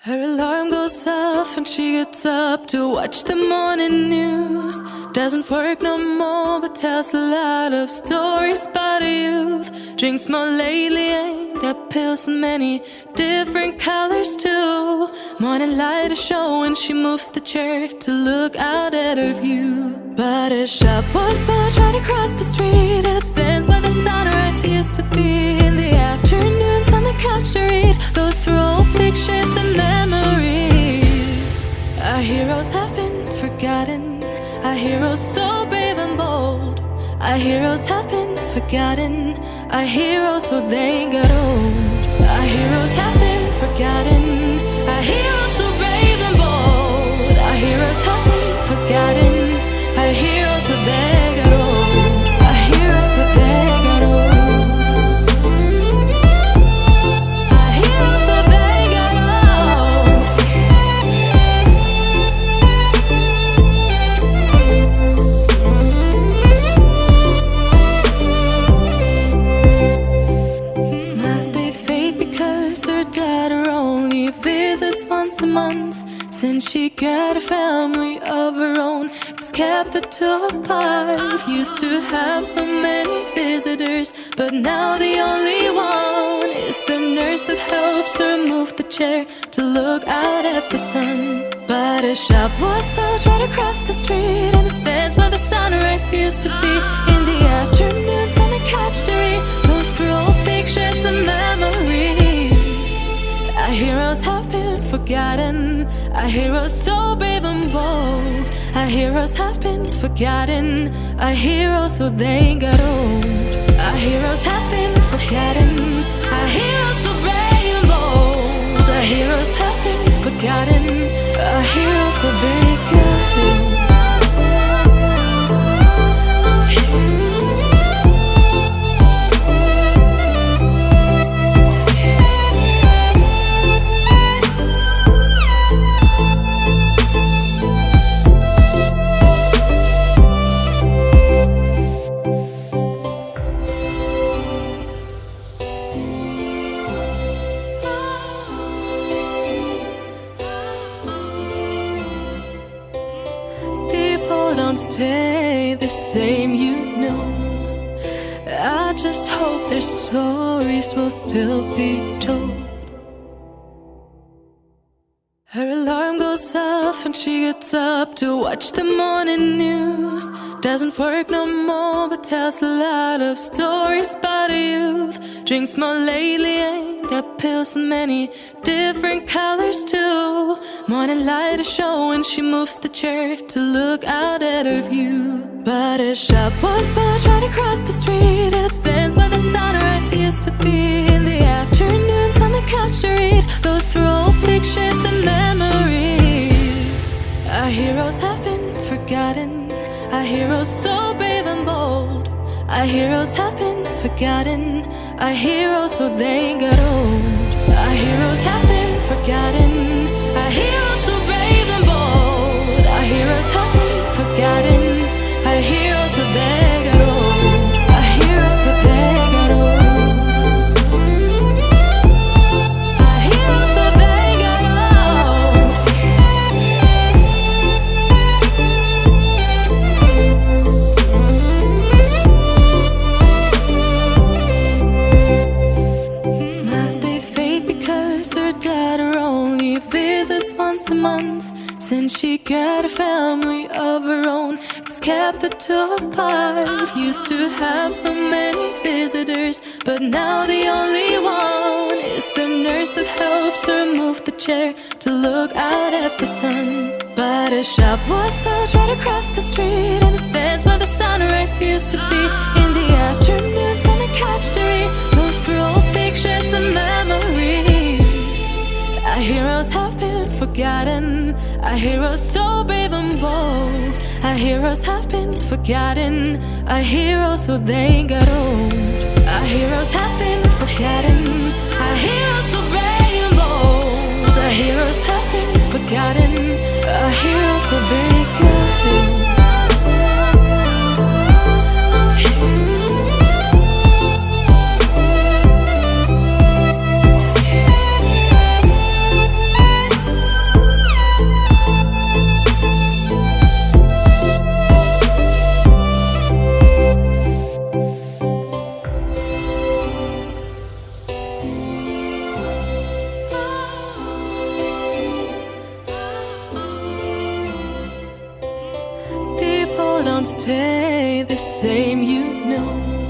Her alarm goes off and she gets up to watch the morning news. Doesn't work no more but tells a lot of stories about her youth. Drinks more lately, ain't got pills in many different colors too. Morning light is showing, she moves the chair to look out at her view. But her shop was built right across the street, and it stands by the sunrise. Used to be in the afternoons on the couch to read, goes through old pictures and memories. Our heroes have been forgotten, our heroes so brave and bold. Our heroes have been forgotten, our heroes so they got old. Our heroes have been forgotten, our heroes so brave and bold. Our heroes have been forgotten, our heroes so they got old. Our heroes so they got old. Our heroes so they got old. Smiles they fade because her daughter only visits once a month. Since she got a family of her own, it's kept the two apart. Used to have so many visitors, but now the only one is the nurse that helps her move the chair to look out at the sun. But her shop was built right across the street, and it stands where the sunrise used to be. In the afternoons on the couch to read, goes through old pictures and memories. Our heroes have been forgotten, our heroes so brave and bold. Our heroes have been forgotten, our heroes so they got old. Our heroes have been forgotten, our heroes so brave and bold. Our heroes have been forgotten, our heroes so they got old. Don't stay the same, you know. I just hope their stories will still be told. Her alarm goes off and she gets up to watch the morning news. Doesn't work no more but tells a lot of stories about her youth. Drinks more lately, ain't got pills in many different colors too. Morning light is showing, she moves the chair to look out at her view. But her shop was built right across the street, and it stands by the sunrise. Used to be in the afternoons on the couch to read, goes through old pictures and memories. Our heroes have been forgotten, our heroes so brave and bold. Our heroes have been forgotten, our heroes so they got old. Our heroes have been forgotten, our heroes so brave and bold. Our heroes have been forgotten, our heroes so they got old. Our heroes so they got old. Our heroes so they got old. Smiles they fade because her daughter only visits once a month. Since she got a family of her own, it's kept the two apart. Used to have so many visitors, but now the only one is the nurse that helps her move the chair to look out at the sun. But her shop was built right across the street, and it stands where the sunrise used to be. In the afternoons on the couch to read, goes through old pictures and memories. Our heroes have been forgotten, our heroes so brave and bold. Our heroes have been forgotten, our heroes so they got old. Our heroes have been forgotten, our heroes so brave and bold. Our heroes have been forgotten, our heroes so they got old. don't stay the same, you know.